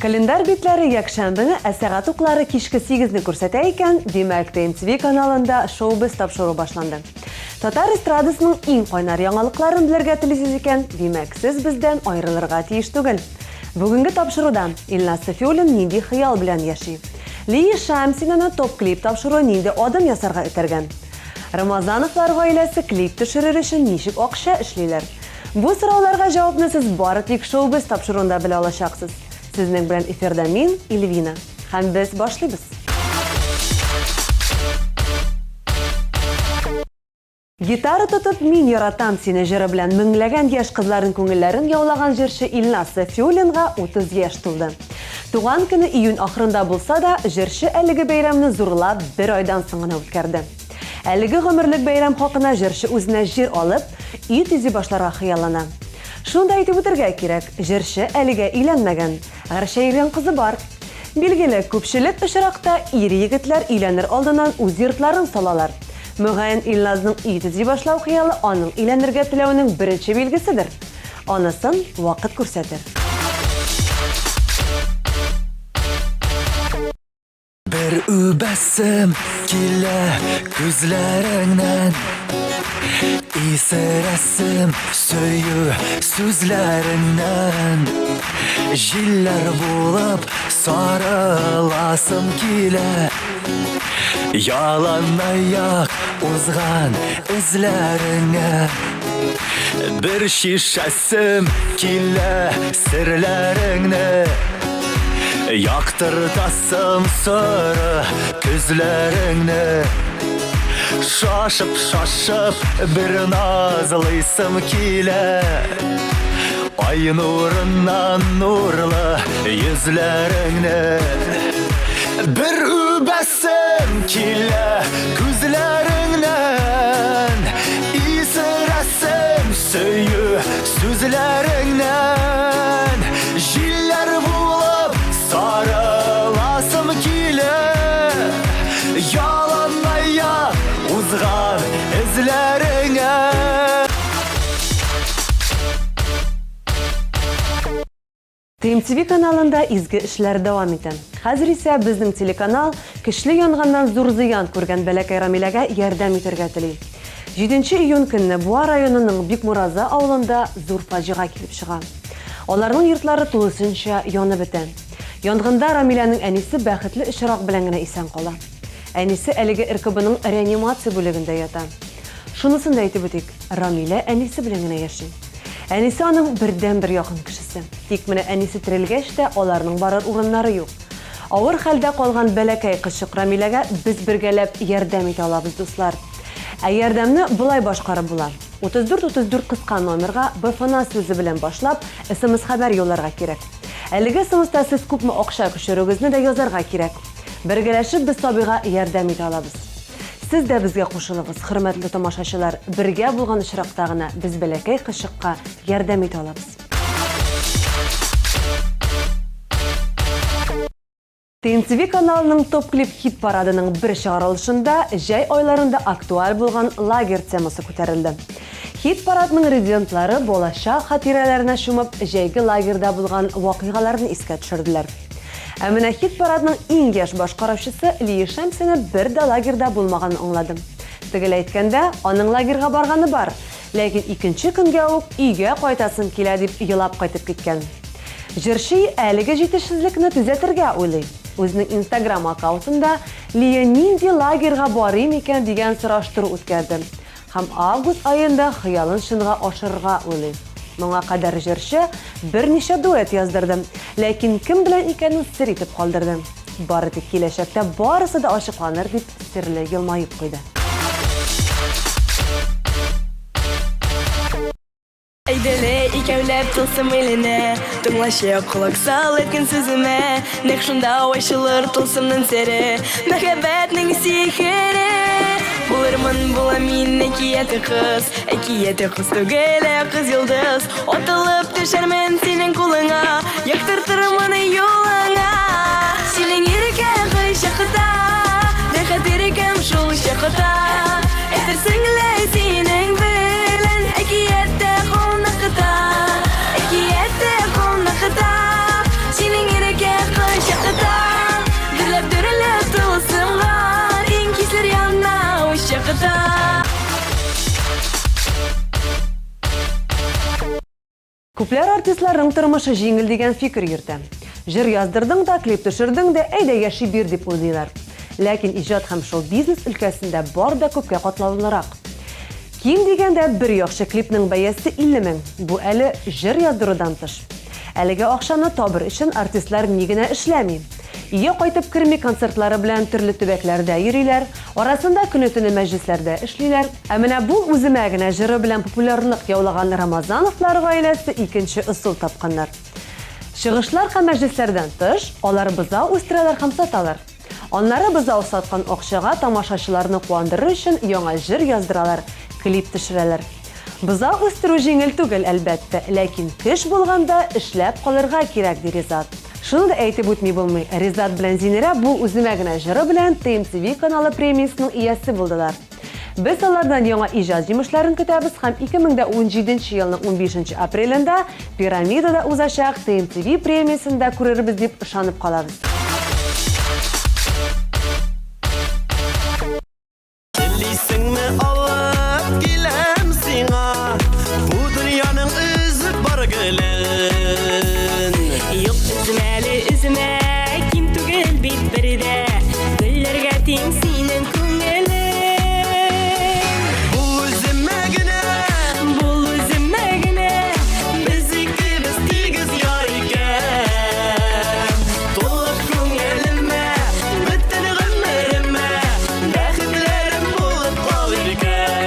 Kalender bitlari yakşambini saat uqlari kishki 8ni ko'rsata ekan, demak TMTV kanalında Showbiz topshiruvi boshlandi. Tatar estradasining eng qo'ynar yangiliklarini bilirga tilisiz ekan, demak siz bizdan ayrilirga tegish tugil. Bugungi topshiruvdan Ilnaz Safiulin nindi xiyol bilan yashaydi. Liya Shamsinani top klip topshiruvi nindi odam yasarga o'tirgan. Ramazonovlar oilasi klip tushirish uchun nishib oqisha ishlaylar. Bu so'rovlarga javobni siz Boratik Showbiz topshiruvida bila olasiz. Sizning bilan efirda men Ilvina. Ham biz boshlaymiz. Gitara tutib men yaratam seni jiri bilan minglagan yosh qizlarning ko'ngillarini yovlagan jirchi Ilnaz Safiulinga 30 yosh to'ldi. Tug'an kuni iyun oxirida bo'lsa da, jirchi aligi bayramni zo'rlab bir oydan so'ng o'tkazdi. Aligi g'umrlik bayram haqida jirchi o'zina jir olib, uy tizi boshlarga xiyollanadi. Shunda aytib o'tirga kerak, jirchi aliga uylanmagan, g'arshaygan qizi bor. Belgili ko'pchilik ishroqda eri yigitlar uylanir oldidan o'z yurtlarini solalar. Muayyan Ilnazning uy tizi boshlaw xiyoli oning uylanirga tilavining birinchi belgisidir. Onasin vaqt ko'rsatar. Bir übesim kile gözlerinden, İsiresim söyü sözlerinden, jiller bulup sarılasım kile, yalan ayak uzgan izlerine. Bir şişesim kile sirlerine, yaktırtasım sarı gözlerini. Şaşıp bir nazlıysım kile, ay nurundan nurlu yüzlerini. Bir übesim kile gözlerinden, İsiresim söyü sözlerinden, jiller bulup sarılasım kile, yalanmaya uzgan izlerine. TMTV kanalında izgi işler devam eten. Hazır ise bizning telekanal kishli yong'indan zo'r ziyon ko'rgan balakay Ramilaga yordam etirga tilaydi. 7 iyun kuni Buva rayonining Bekmuraza avlida zo'r fojia kelib chiqqan. Ularning yurtlari to'lisincha yonib bitan. Yong'inda Ramilaning anisi baxtli ishroq bilangina eson qoladi. Anisi aligi irkibining reanimatsiya bo'ligida yotar. Shunisini aytib o'tik, Ramila anisi bilangina yashaydi. Anisi onun birden-bir yaqin kishisi. Tek mana anisi tirilgachda ularning borar o'rinlari yo'q. Og'ir holda qolgan balakay qiziq Ramilaga biz birgalab yordam eta olamiz do'stlar. Yordamni bulay boshqarib bo'ladi. 34 qisqa nomerga BFNA so'zi bilan boshlab SMS xabar yo'llarga kerak. Aligi SMS-da siz ko'pmi o'qsha kushiringizni da yozarga kerak. Birgalashib biz sobiga yordam eta olamiz. Siz de bizga qo'shilasiz, hurmatli tomoshachilar. Birga bo'lgan ishroqdagina biz balakay qiziqqa yordam eta olamiz. TMTV kanalının top klip hit paradining bir chiqarilishida jay oylarında aktual bo'lgan lager temasi ko'tarildi. Hit paradining rezidentlari bo'lajak xotiralarini shumib, jaygi lagerda bo'lgan voqealarni esga tushirdilar. Amina hit paradining eng yosh boshqaruvchisi Liya Shamsini bir da lagerda bo'lmaganini angladim. Tigil aytganda, uning lagerga borgani bor, lekin ikkinchi kunga u uyga qaytasim keladi deb yilab qaytib ketgan. Jirchi aligi yetishsizlikni tuzatirga o'ylaydi. O'zining Instagram akkauntida Liya nindi lagerga borim ekan degan surashtiruv o'tkazdi. Ham avgust oyida xiyolin shinga oshirga o'ylaydi. Menga qadar jirchi bir necha duet yozdirdim, lekin kim bilan ekanini sir etib qoldirdim. Boratik kelashakda borisida oshqonir deb sirli yilmayib qo'ydi. Aydele ikevlep tılsım eline, tınglaşıya kulak sal etkin sözüme. Nek şunda oşılır tılsımның seri, mehabbetning sihiri. Bulurman bulamin ekiyeti kız tugele kız yıldız. Otılıp düşermen senin kuluna, yaktırtırman yoluna. Senin yürüken kışakıda, ne kadar ikem şul şakıda. Etersinle senin bilen ekiyette konakıda. Ekiyette konakıda, senin yürüken башката. Күпләр артистларның тормышы җиңел дигән фикер йөртә. Җыр яздырдың да, клип төшердең дә, әйдә яши бир дип уйлыйлар. Ләкин иҗат һәм шоу-бизнес өлкәсендә бар да күпкә катлаулырак. Ким дигәндә бер яхшы клипның бәясе 50 мең. Бу әле җыр яздырудан тыш. Әлеге акчаны табыр өчен артистлар ни генә эшләми. Ие кайтып керми концертлары белән төрле төбәкләрдә йөриләр, арасында көне-төне мәҗлесләрдә эшлиләр. Ә менә бу үземә генә җыры белән популярлык яулаган Рамазановлар гаиләсе икенче ысул тапканнар. Чыгышлар һәм мәҗлесләрдән тыш, алар бызау үстерәләр һәм саталар. Аннары бызау саткан акчага тамашачыларны куандырыр өчен яңа җыр яздыралар, клип төшерәләр. Бызау үстерү җиңел түгел, әлбәттә, ләкин кеш булганда эшләп калырга кирәк, ди Ризат. Шуны да әйтеп үтми булмый. Ризат белән Зинерә бу үземә генә җыры белән TMTV каналы премиясының иясе булдылар. Без алардан яңа иҗат җимешләрен көтәбез һәм 2017 елның 15 апрелендә Пирамидада узачак TMTV премиясендә күрербез дип ышанып калабыз. Телисеңне алып киләм сиңа, бу дөньяның үзеп бар гөлен. Юк üzme kim түгел бит бердә, гөлләргә тиң синең күңелең. Бул үземә генә, без икебез тигез яр икән. Тулып күңелемә, бөтен гомеремә, бәхетләрем булып калыр икән.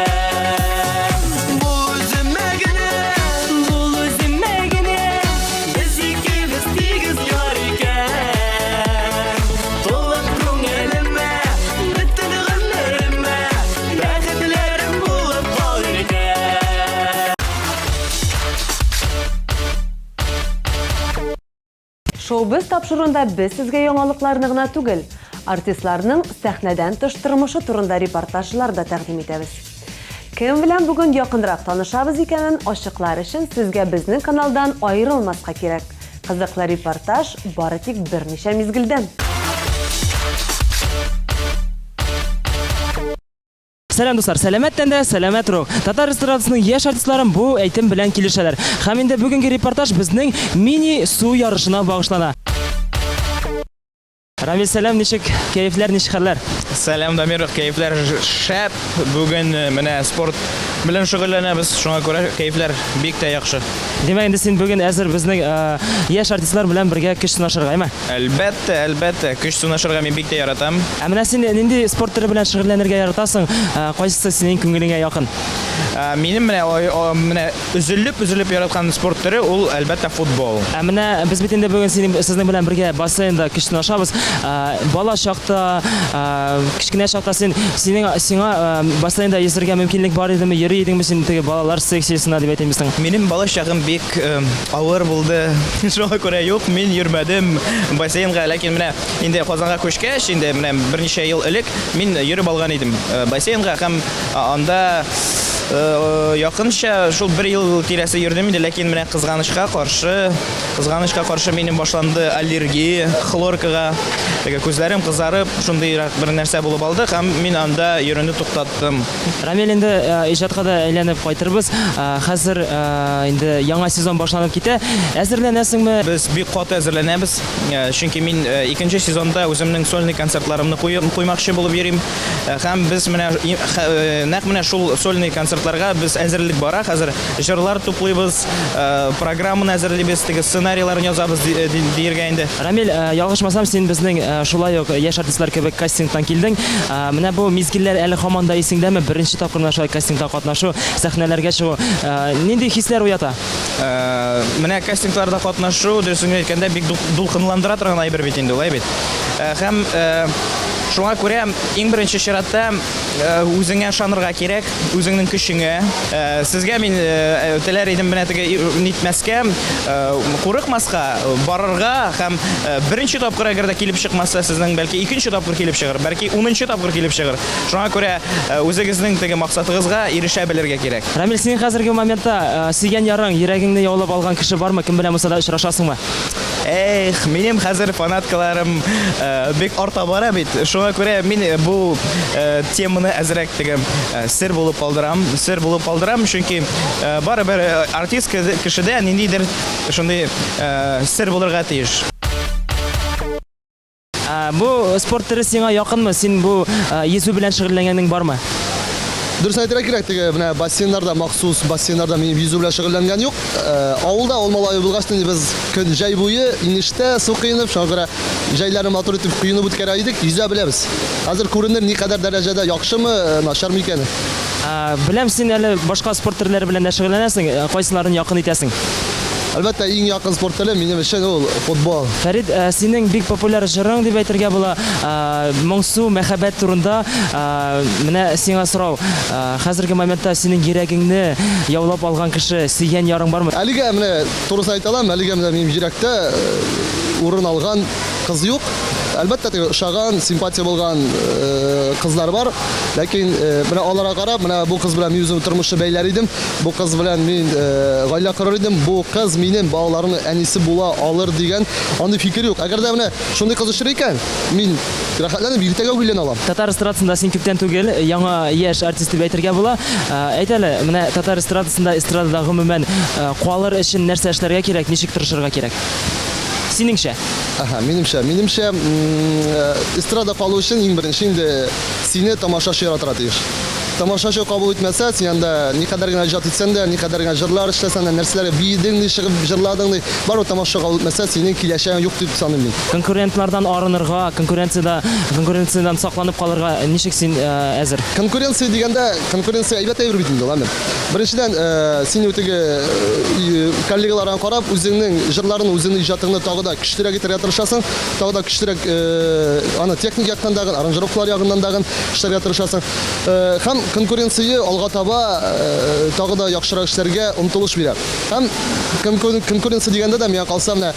Бул үземә генә, Без икебез тигез яр икән. тулып күңелемә, бөтен гомеремә, бәхетләрем булып калыр икән. Шоу-биз тапшырында без сезгә яңалыкларны гына түгел, артистларның сәхнәдән тыш тормышы турында репортажлар да тәкъдим итәбез. Кем белән бүген якынрак танышабыз икәнен ачыклар өчен сезгә безнең каналдан аерылмаска кирәк. Кызыклы репортаж бары тик берничә мизгелдән. Сәлам дуслар, сәламәттән дә сәламәт рух. Татар эстрадасының яшь артистларын бу әйтем белән килешәләр. Һәм инде бүгенге репортаж безнең мини су ярышына багышлана. Рамил, сәлам, ничек кәефләр, ничек хәлләр? Сәлам, Дамир, кәефләр шәп. Бүген менә спорт белән шөгыльләнәбез. Шуңа күрә кәефләр бик тә яхшы. Димәк, инде син бүген әзер безнең яшь артистлар белән бергә көч сынашырга, әйме? Әлбәттә, көч сынашырга мин бик тә яратам. Ә менә син нинди спорт төре белән шөгыльләнергә яратасың? Кайсысы синең күңелеңә якын? Минем менә өзелеп яраткан спорт төре ул әлбәттә футбол. Ә менә без бит инде бүген сезнең белән бергә бассейнда көч сынашабыз. Бала чакта, кичкенә чакта сиңа бассейнда йөзәргә мөмкинлек бар идеме? Йөри идеңме син теге балалар секциясына дип әйтәмсең? Минем бала чагым бик авыр булды. Шуңа күрә юк, мин йөрмәдем бассейнга, ләкин менә инде Казанга күчкәч, инде менә берничә ел элек мин йөреп алган идем бассейнга һәм анда якынча шул 1 ел тирәсе йөрдем инде, ләкин менә кызганычка каршы минем башланды аллергия хлоркага. Теге күзләрем кызарып, шундый бер нәрсә булып алды һәм мин анда йөрүне туктаттым. Рамил, инде иҗатка да әйләнеп кайтырбыз. Хәзер инде яңа сезон башланып китә. Әзерләнәсеңме? Без бик каты әзерләнәбез, чөнки мин икенче сезонда үземнең сольный концертларымны куймакчы булып йөрим. Һәм без нәкъ менә шул сольный концертларга без әзерлек бара. Хәзер җырлар туплыйбыз, программаны әзерлибез, теге сценарийларын язабыз диергә инде. Рамил, ялгышмасам, син безнең шулай ук яшь артистлар кебек кастингтан килдең. Менә бу мизгилләр әле һаман да исеңдәме? Беренче тапкыр шулай кастингта катнашу, сәхнәләргә чыгу, нинди хисләр уята? Менә кастингларда катнашу, дөресен әйткәндә, бик дулкынландыра торган әйбер бит инде, улай бит. Һәм шуңа күрә иң беренче чиратта үзеңә ышанырга кирәк, үзеңнең көчеңә. Сезгә мин теләр идем менә теге нитмәскә, курыкмаска, барырга һәм беренче тапкыр әгәр дә килеп чыкмаса, сезнең бәлки икенче тапкыр килеп чыгыр, бәлки 10нчы тапкыр килеп чыгыр. Шуңа күрә үзегезнең теге максатыгызга ирешә белергә кирәк. Рамил, син хәзерге моментта сөйгән ярың, йөрәгеңне яулап алган кеше бармы? Кем белән булса да очрашасыңмы? Минем хәзер фанаткаларым бик арта бара бит. Шуңа күрә мин бу теманы әзрәк тегем сер булып алдырам, чөнки барыбер артист кешедә ниндидер шундый сер булырга тиеш. Бу спорт төре сиңа якынмы? Син бу йөзү белән шөгыльләнгәнең бармы? Дөрес әйтергә кирәк, теге менә бассейннарда, махсус бассейннарда мин йөзү белән шөгыльләнгән юк. Авылда ул малай булгач, без көн җәй буе инештә су кыйнып, шуңа күрә җәйләрне матур итеп кыйнып үткәрә идек, yüzә беләбез. Хәзер күренер никадәр дәрәҗәдә яхшымы, начармы икәне. Беләм, син әле башка спорт төрләре белән дә шөгыльләнәсең. Кайсыларын якын итәсең? Әлбәттә, иң якын спорт теле минем өчен ул футбол. Фәрид, синең бик популяр җырың дип әйтергә була. Моңсу, мәхәббәт турында менә сиңа сорау. Хәзерге моментта синең йөрәгеңне яулап алган кеше, сөйгән ярың бармы? Әлегә менә турысын әйтә алам, әлегә менә минем йөрәктә урын алган кыз юк. Әлбәттә, теге ошаган, симпатия булган кызлар бар. Ләкин менә аларга карап, менә бу кыз белән мин үзем тормышны бәйләр идем. Бу кыз белән мин гаилә корыр идем. Бу кыз минем балаларның әнисе була алыр дигән андый фикер юк. Әгәр дә менә шундый кыз очрый икән, мин рәхәтләнеп иртәгә уйлана алам. Татар эстрадасында син күптән түгел, яңа яшь артист дип әйтергә була. Әйт әле, менә татар эстрадасында эстрадада гомумән калыр өчен нәрсә эшләргә кирәк, ничек тырышырга кирәк? Синеңчә? Минемчә, эстрада калу өчен иң беренче инде сине тамашачы яратырга тиеш. Тамашачы кабул итмәсә, син анда никадәр генә иҗат итсәң дә, никадәр генә җырлар эшләсәң дә, нәрсәләргә биедең, чыгып җырладың, бар тамаша кабул итмәсә, синең киләчәгең юк дип саныйм мин. Конкурентлардан арынырга, конкуренциядан сакланып калырга ничек син әзер? Конкуренция дигәндә, конкуренция әйбәт әйбер бит инде ул әмма. Беренчедән, син үтеге коллегалардан карап, үзеңнең җырларыңны, үзеңнең иҗатыңны тагы да көчлерәк итәргә тырышасың, тагы да көчлерәк аны техник яктан да, аранжировкалар ягыннан да эшләргә тырышасың. Һәм конкуренция алга таба тагы да яхшырак эшләргә омтылыш бирә. Һәм конкуренция дигәндә дә миңа калса менә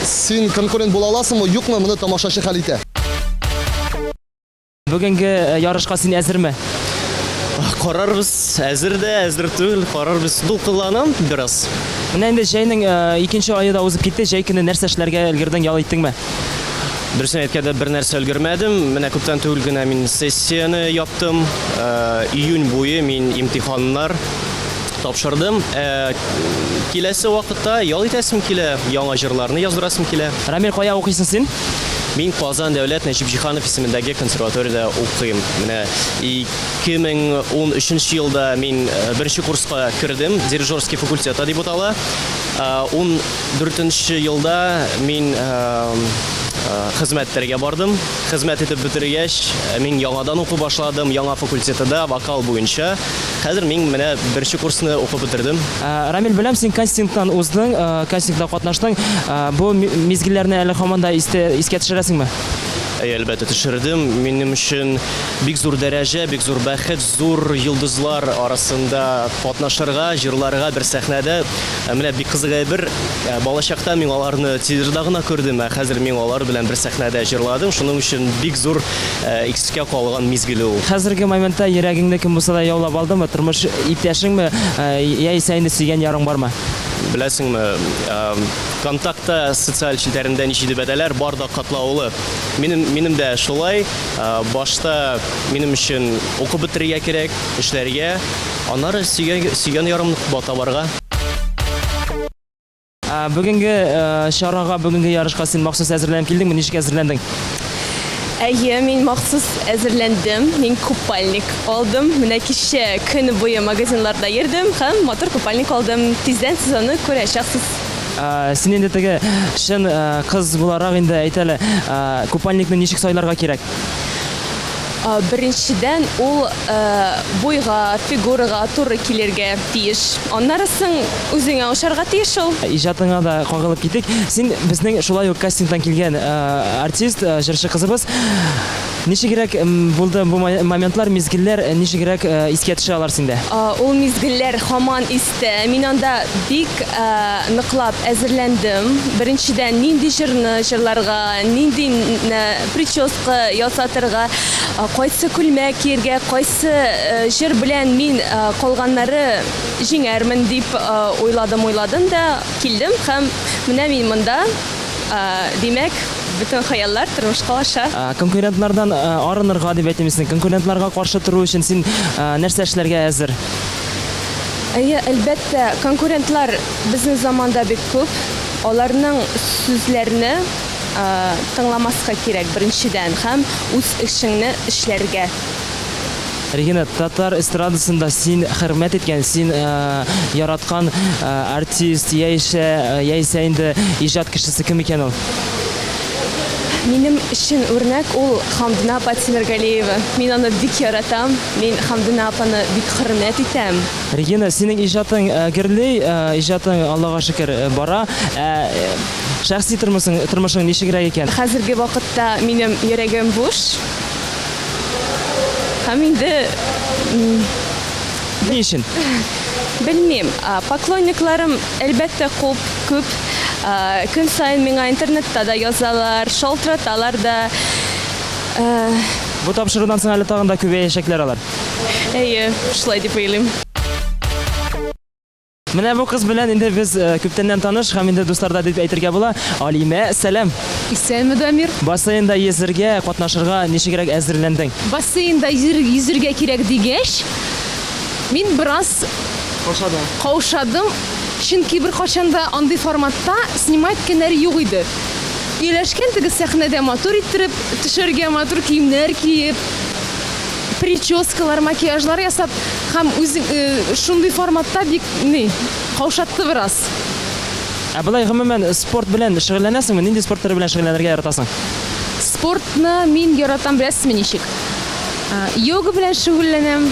син конкурент була аласыңмы, юкмы, моны тамашачы хәл итә. Бүгенге ярышка син әзерме? Карарбыз, әзер түгел, карарбыз, дулкынланам бераз. Менә инде җәйнең 2нче ае да узып китте, җәй көне нәрсә эшләргә өлгердең, ял иттеңме? Дөресен әйткәндә, бер нәрсә өлгермәдем. Менә күптән түгел генә мин сессияны яптым. Июнь буе мин имтиханнар тапшырдым. Киләсе вакытта ял итәсем килә, яңа җырларны яздырасым килә. Рамил, кая укыйсың син? Мин Казан дәүләт Нәҗип Җиһанов исемендәге консерваториядә укыйм. Менә 2013 елда мин беренче курска кердем, дирижерский факультета дип атала. 14 елда мин хезмәттәргә бардым. Хезмәт итеп бетергәч, мин яңадан укый башладым, яңа факультетда вокал буенча. Хәзер мин менә беренче курсны укып бетердем. Рамил, беләм, син кастингтан уздың, кастингда катнаштың. Бу мизгилләрне әле һаман да искә төшерәсеңме? Әлбәттә төшердем. Минем өчен бик зур дәрәҗә, бик зур бәхет, зур йолдызлар арасында катнашырга, җырларга бер сәхнәдә. Менә бик кызык әйбер. Балачакта мин аларны телевизорда гына күрдем, хәзер мин алар белән бер сәхнәдә җырладым. Шуның өчен бик зур искә калган мизгел ул. Хәзерге моментта йөрәгеңне кем булса да яулап алдымы? Тормыш иптәшеңме, яисә инде сөйгән ярың бармы? Беләсеңме, контактта социаль челтәрендә ничә дибәдәләр бар да катлаулы. Минем дә шулай. Башта минем өчен укып бетерергә кирәк, эшләргә, аннары сөйгән ярымны табарга. Бүгенге чарага, бүгенге ярышка син махсус әзерләнеп килдеңме? Ничек әзерләндең? Әйе, мин махсус әзерләндем. Мин купальник алдым. Менә кичә көн буе магазинларда йөрдем һәм матур купальник алдым. Тиздән сез аны күрәчәксез. Син инде теге шын кыз буларак инде әйт әле, купальникны ничек сайларга кирәк? Беренчедән ул буйга, фигурага туры килергә тиеш. Аннары соң үзеңә ошарга тиеш ул. Иҗатыңа да кагылып китик. Син безнең шулай ук кастингтан килгән артист, җырчы кызыбыз. Ничегрәк булды бу моментлар, мизгилләр ничегрәк искә төшә алар синдә? Ул мизгелләр һаман истә. Мин анда бик ныклап әзерләндем. Беренчедән нинди җырларга, нинди прическа ясатырга, кайсы күлмәк кияргә, кайсы җыр белән мин калганнары җиңәрмен дип уйладым да килдем һәм менә мин монда димәк bütün хыяллар тормышка аша. Конкурентлардан арынырга дип әйтәмсең. Конкурентларга каршы тору өчен син нәрсә эшләргә әзер? Әлбәттә, конкурентлар безнең заманда бик күп. Аларның сүзләрне тыңламаска кирәк беренчедән һәм үз эшеңне эшләргә. Регина, татар эстрадасында син хөрмәт иткән, син яраткан артист яисә инде иҗат кешесе кем икән ул? Минем өчен үрнәк ул Хамдина апа Тимергалиева. Мин аны бик яратам. Мин Хамдина апаны бик хөрмәт итәм. Регина, синең иҗатың гөрле, иҗатың Аллага шөкер бара. Шәхси тормышың ничегрәк икән? Хәзерге вакытта минем йөрәгем буш. Һәм инде Ни өчен? белмим, поклонникларым әлбәттә күп. Көн сайын миңа интернетта да язалар, шалтыраталар да. Бу тапшырудан соң әле тагын да күбәячәкләр алар. Әйе, шулай дип уйлыйм. Менә бу кыз белән инде без күптәннән таныш һәм инде дусларда дип әйтергә була. Алимә, сәлам. Исәнме, Дамир? Бассейнда йөзәргә, катнашырга ничегрәк әзерләндең? Бассейнда йөзәргә кирәк дигәч, мин бераз каушадым. Чөнки бер качанда андый форматта снимать кенәр юк иде. Ияләшкән теге сәхнәдә матур иттереп, төшәргә матур киемнәр киеп, прическалар, макияжлар ясап, һәм шундый форматта бик каушатты бераз. Булай гомумән спорт белән шөгыльләнәсеңме? Нинди спорт төре белән шөгыльләнергә яратасың? Спортны мин яратам, беләсезме ничек? Йога белән шөгыльләнәм,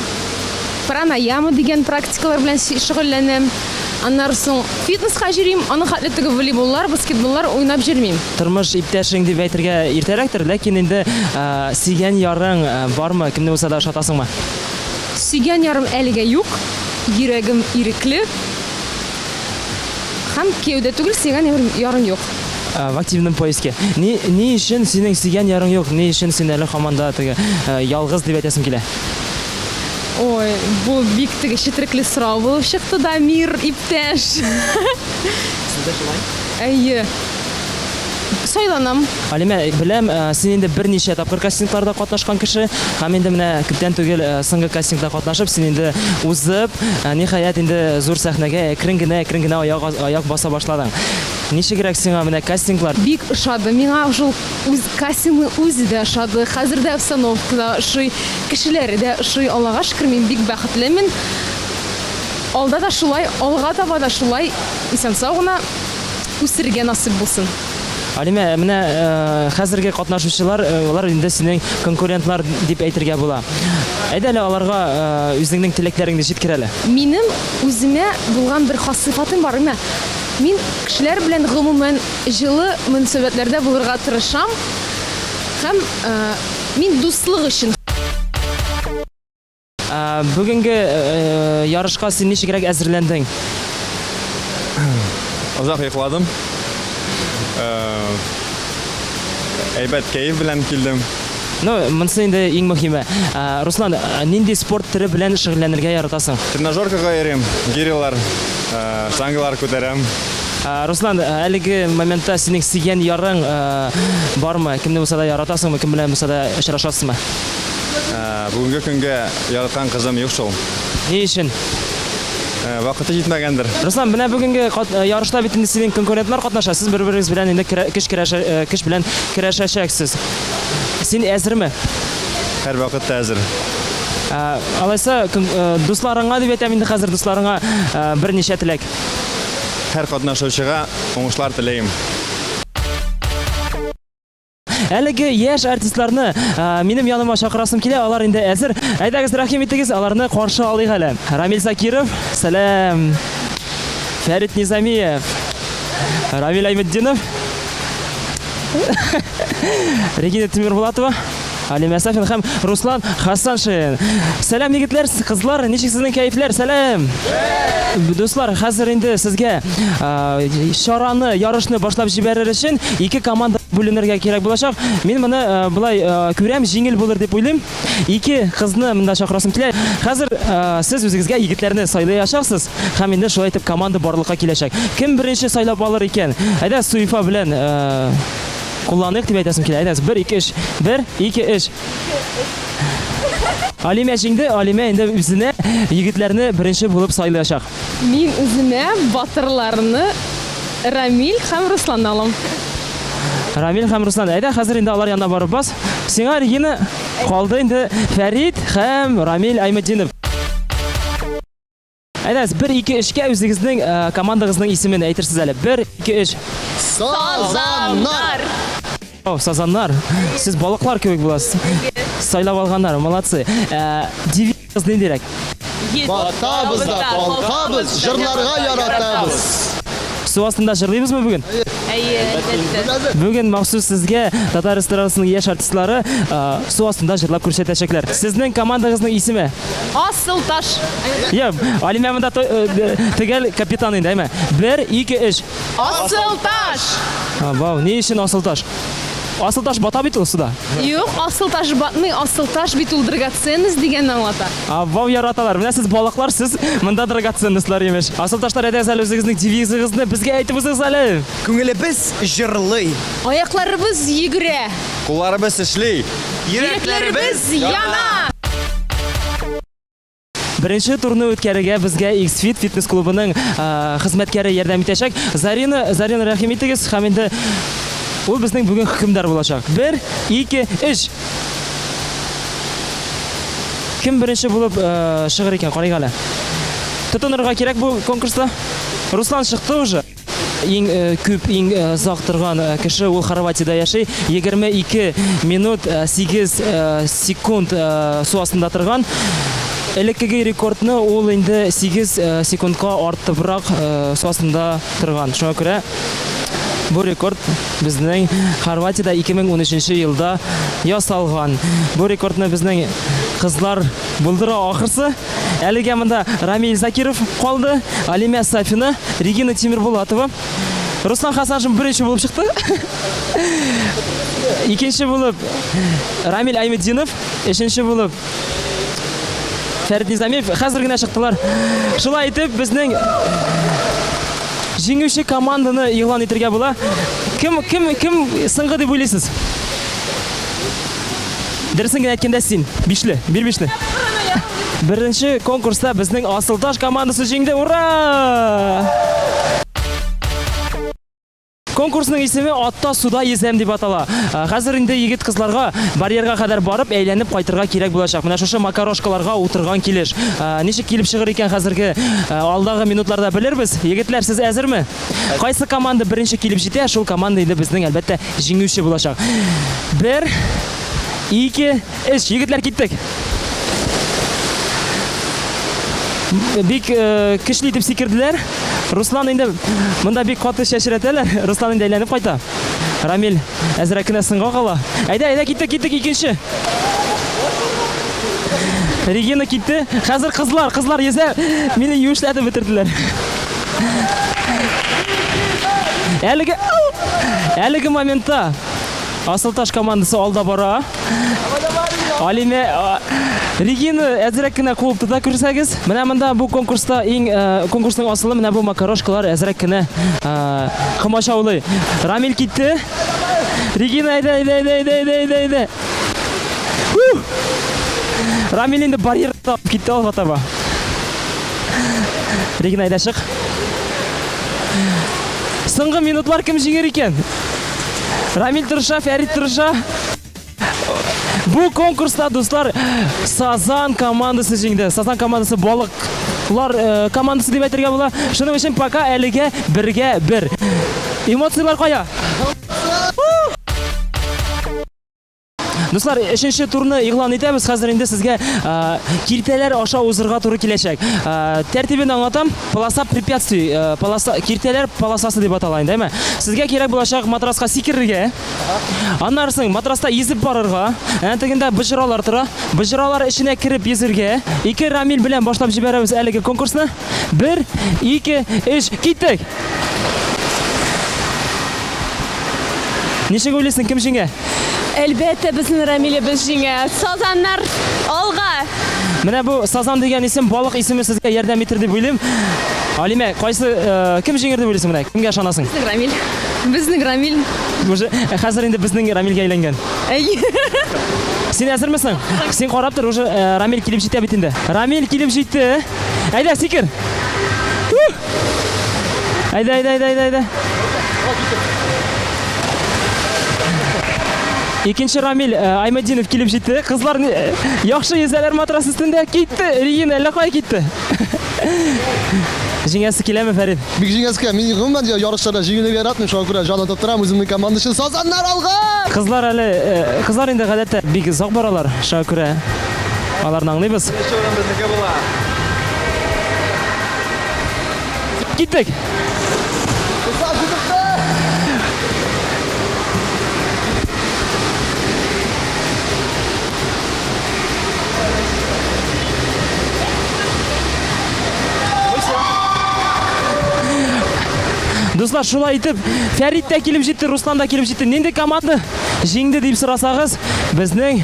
пранаяма дигән практикалар белән шөгыльләнәм. Аннан соң фитнеска йөрим, аның хәтле теге волейболлар, баскетболлар уйнап йөрмим. Тормыш иптәшең дип әйтергә иртәрәктер, ләкин инде сөйгән ярың бармы? Кемне булса да ошатасыңмы? Сөйгән ярым әлегә юк, йөрәгем ирекле. Һәм кияүдә түгел, сөйгән ярым юк. В активном поиске. Ни өчен синең сөйгән ярың юк? Ни өчен син әле һаманда теге ялгыз дип әйтәсең килә? Ой, бу бик теге четерекле сорау булып чыкты, Дамир иптәш. Сездә шулай? Әйе. Сайланам. Алимә, беләм, син инде берничә тапкыр кастингларда катнашкан кеше, һәм инде менә күптән түгел соңгы кастингда катнашып, син инде узып, ниһаять инде зур сәхнәгә әкрен генә аяк баса башладың. Ничегрәк сиңа менә кастинглар? Бик ошады. Миңа шул кастингны үзе дә ошады. Хәзердә обстановкада ошый, кешеләре дә ошый. Аллага шөкер, мин бик бәхетлемен. Алда да шулай, алга таба да шулай исән-сау гына үсергә насыйп булсын. Алимә, менә хәзерге катнашучылар, алар инде синең конкурентлар дип әйтергә була. Әйдә әле аларга үзеңнең теләкләреңне җиткер әле. Минем үземә булган бер хас сыйфатым бар име. Мин кешеләр белән гомумән җылы мөнәсәбәтләрдә булырга тырышам. Һәм мин дуслык өчен. Бүгенге ярышка син ничегрәк әзерләндең? Озак йокладым. Әйбәт кәеф белән килдем. Ну, монысы инде иң мөһиме. Руслан, нинди спорт төре белән шөгыльләнергә яратасың? Тренажеркага йөрим, гирилар, штангалар күтәрәм. Руслан, әлеге моментта синең сөйгән ярың бармы? Кемне булса да яратасыңмы? Кем белән булса да очрашасыңмы? Бүгенге көнгә яраткан кызым юк шул. Ни өчен? Вакыты җитмәгәндер. Руслан, менә бүгенге ярышта бит инде синең конкурентлар катнаша. Сез бер-берегез белән инде көч белән көрәшәчәксез. Син әзерме? Һәр вакыт әзер. Алайса, дусларыңа дип әйтәм инде хәзер дусларыңа берничә теләк. Һәр катнашучыга уңышлар теләйм. Әлеге яшь артистларны минем яныма чакырасым килә, алар инде әзер. Әйдәгез, рәхим итегез, аларны каршы алыйк әле. Рамил Закиров, сәлам. Фәрит Низамиев, Рамил Айметдинов, Регина Тимирбулатова, Алима Сафин һәм Руслан Хасаншин. Сәлам егетләр, кызлар, ничек сезнең кәефләр? Сәлам. Дуслар, хәзер инде сезгә шараны, ярышны башлап җибәрер өчен ике команда бүленергә кирәк булачак. Мин моны булай күрәм, җиңел булыр дип уйлыйм. Ике кызны монда чакырасым килә. Хәзер сез үзегезгә егетләрне сайлаячаксыз һәм инде шулай итеп команда барлыкка киләчәк. Кем беренче сайлап алыр икән? Әйдә Суифа белән кулланыйк дип әйтәсем килә. Әйдә 1 2 3. 1 2 3. Алима җиңде. Алима инде үзенә егетләрне беренче булып сайлаячак. Мин үземә батырларны Рамил һәм Руслан алам. Рамил һәм Руслан. Әйдә хәзер инде алар янына барып бас. Сиңа Регина калды инде Фәрит һәм Рамил Айметдинов. Әйдә 1 2 3-кә үзегезнең командагызның исемен әйтерсез әле. 1 2 3. Сазаннар. Сазаннар. Сез балыклар кебек буласыз. Сайлап алганнар, молодцы. Девиз нидерәк? Батабыз да калкабыз, җырларга яратабыз. Су астында җырлыйбызмы бүген? Бүген махсус сезгә татар эстрадасының яшь артистлары су астында җырлап күрсәтәчәкләр. Сезнең командагызның исеме? Асылташ. Я, Алима монда төгәл капитан инде, әйме? 1 2 3. Асылташ. Вау, ни өчен Асылташ? Асылташ бата бит ул суда. Юк, Асылташ батмый, Асылташ бит ул драгоценность дигәнне аңлата. Вау, яраталар. Менә сез балыклар, сез монда драгоценностьлар имеш. Асылташлар, әйдәгез әле үзегезнең девизыгызны безгә әйтеп үзегез әле. Күңелебез җырлый, Аякларыбыз йөгерә, Кулларыбыз эшли. йөрәкләребез яна. Беренче турны үткәрергә безгә X-Fit фитнес клубының хезмәткәре ярдәм итәчәк. Зарина рәхим итегез һәм инде ул безнең бүген хөкемдар булачак. 1 2 3. Кем беренче булып чыгыр икән, карыйк әле. Тотынырга кирәк бу конкурста. Руслан чыкты уже. Иң күп, иң зак торган кеше ул Хорватиядә яши. 22 минут 8 секунд су астында торган. Элеккеге рекордны ул инде 8 секундка артыбрак су астында торган. Шуңа күрә бу рекорд безнең Хорватиядә 2013 елда ясалган. Бу рекордны безнең кызлар булдыра ахырсы. Әлегә монда Рамил Закиров калды, Алима Сафина, Регина Тимирбулатова. Руслан Хасаншин беренче булып чыкты. Икенче булып Рамил Айметдинов, өченче булып Фәрит Низамиев. Хәзер генә чыктылар. Шулай итеп безнең җиңүче команданы игълан итәргә була. Кем соңгы дип уйлыйсыз? Дөресен генә әйткәндә син, бишле, бир бишле. Беренче конкурста безнең Асылташ командасы җиңде. Ура! Конкурсның исеме Атта суда йөзәм дип атала. Хәзер инде егет кызларга барьерга кадәр барып, әйләнеп кайтырга кирәк булачак. Менә шушы макарошкаларга утырган килеш. Ничек килеп чыгыр икән хәзерге алдагы минутларда белербез. Егетләр, сез әзерме? Кайсы команда беренче килеп җитә, шул команда инде безнең әлбәттә җиңүче булачак. 1 2 3. Егетләр, киттек. Бик көчле итеп сикерделәр. Руслан инде монда бик каты шәшрәтәләр. Руслан инде әйләнеп кайта. Рамил әзрәк кенә сынга кала. Әйдә, киттек икенче. Регина китте. Хәзер кызлар йөзә. Мине юешләтеп бетерделәр. Әлеге моментта Асылташ командасы алда бара. Алима Регина әзрәк кенә куып тота күрсәгез. Менә монда бу конкурста конкурсның асылы менә бу макарошкалар әзрәк кенә комачаулый. Рамил китте. Регина әйдә. Рамил инде барьерда китте алга таба. Регина әйдә чык. Соңгы минутлар кем җиңер икән? Рамил тырыша, Фәрит тырыша. Бу конкурста дуслар Сазан командасы җиңде. Сазан командасы балыклар командасы дип әйтергә була. Шуның өчен пока әлегә 1-1. Эмоциялар кая? Достар, 3-нче турны игълан итәбез. Хәзер инде сезгә киртәләр аша узырга туры киләчәк. Тәртибен аңлатам. Полоса препятствий, киртәләр полосасы дип атала инде, әйме? Сезгә кирәк булачак матраска сикерергә. Аннан соң матраста йөзеп барырга. Тегендә быжыралар тора. Быжыралар эченә кирип йөзәргә. 2 Рамил белән башлап җибәрәбез әлеге конкурсны. 1, 2, 3, киттек. Ничек уйлыйсың, кем җиңә? Әлбәттә безнең Рамилебез җиңә. Сазаннар алга. Менә бу Сазан дигән исем балык исеме сезгә ярдәм итер дип уйлыйм. Алимә, кайсы кем җиңер дип уйлыйсың менә? Кемгә ышанасың? Рамил. Безнең Рамил. Уже хәзер инде безнең Рамилгә әйләнгән. Син әзермесең? Син карап тор, уже Рамил килеп җитә бит инде. Рамил килеп җитте. Әйдә, сикер. Әйдә. Икенче Рамил Аймадинов килеп җитте. Кызлар яхшы йөзәләр матрас өстендә китте. Ригин әллә кай китте. Җиңәсе киләме, Фәрид? Бик җиңәсе килә. Мин гомумән ярышларда җиңелергә яратмыйм. Шуңа күрә җан атып торам үземнең команда өчен. Сазаннар алга! Кызлар инде гадәттә бик озак баралар. Шуңа күрә аларны аңлыйбыз. Киттек. Дуслар, шулай итеп, Фәрид тә килеп җитте, Руслан да килеп җитте. Нинди команда җиңде дип сорасагыз, безнең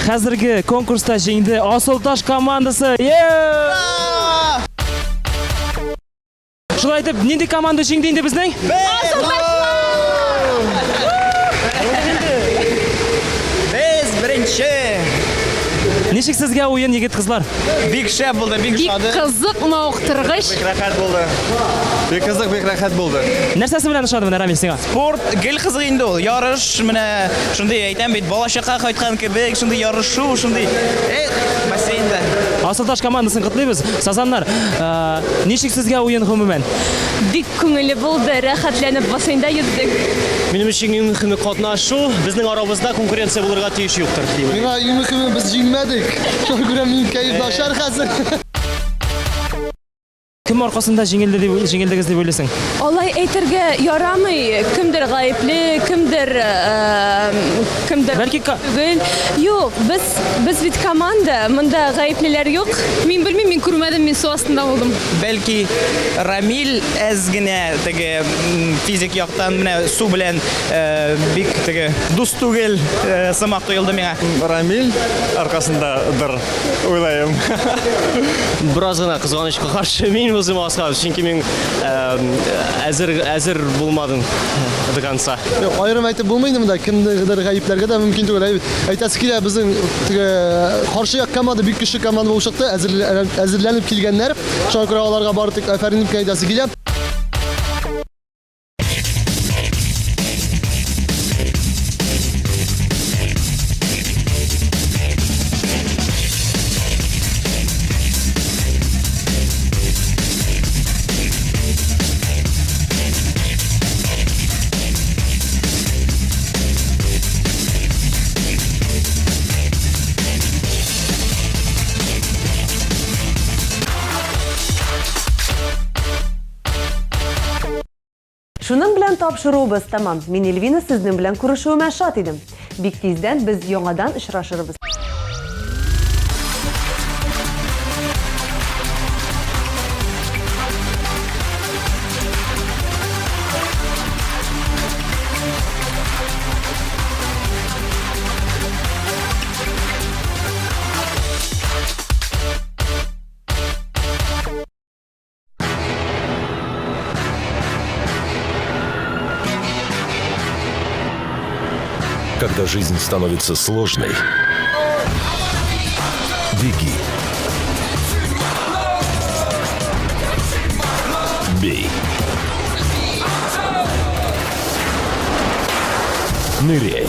хәзерге конкурста җиңде Асылташ командасы. Шулай итеп, нинди команда җиңде инде безнең? Без беренче. Ничек сезгә уен, егет кызлар? Бик шәп булды, бик Бик шады. кызык, мавыктыргыч. Бик рәхәт булды. Бик кызык, бик рәхәт булды. Нәрсәсе белән ошады менә Рамил сиңа? Спорт гел кызык инде ул. Ярыш менә шундый әйтәм бит, балачакка кайткан кебек, шундый ярышу, шундый. Бассейнда. Асылташ командасын котлыйбыз. Сазаннар, ничек сезгә уен гомумән? Бик күңелле булды. Рәхәтләнеп бассейнда йөздек. Минем өчен иң мөһиме катнашу, безнең арабызда конкуренция булырга тиеш юктыр, дим. Миңа иң мөһиме без җиңмәдек. Шуңа күрә мин кәеф начар хәзер. Кем аркасында җиңелдегез дип уйлыйсың? Алай әйтергә ярамый. Кемдер гаепле, кемдер Бәлки түгел. Юк, без бит команда. Монда гаеплеләр юк. Мин белмим, мин күрмәдем, мин су астында булдым. Бәлки Рамил әз генә теге физик яктан менә су белән бик теге дус түгел сымак тоелды миңа. Рамил аркасындадыр, уйлайм. Бераз гына кызганычка каршы мин үзем аска, чөнки мин әзер булмадым до конца. Юк, аерым әйтеп булмый инде монда. Кемдер гаепләргә дә мөмкин түгел. Әйтәсе килә, безнең теге каршы як команда бик көчле команда булып чыкты. Әзерләнеп килгәннәр. Шуңа күрә аларга бары тик афәрин дип әйтәсе килә. Шуның белән тапшыруыбыз тамам. Мин Эльвина сезнең белән күрешүемә шат идем. Бик тиздән без яңадан очрашырбыз. Когда жизнь становится сложной, беги. Бей. Ныряй.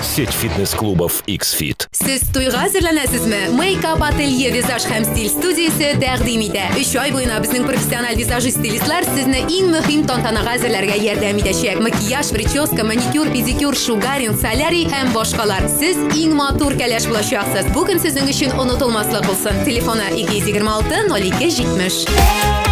Сеть фитнес-клубов X-Fit. Siz to'yga hazırlanasizmi? Make-up Atelier Visaj hem Stil studiyasi taqdim etadi. 3 oy bo'yina bizning professional vizajist stilistlar sizni eng muhim tantanaga hazırlarga yordam etishadi. Makiyaj, prическа, manikyur, pedikyur, shugaring, solyariy ham boshqalar. Siz eng motor kalash bo'lasiz. Bugun sizning uchun unutilmaslik bo'lsin. Telefoni 226 02 70.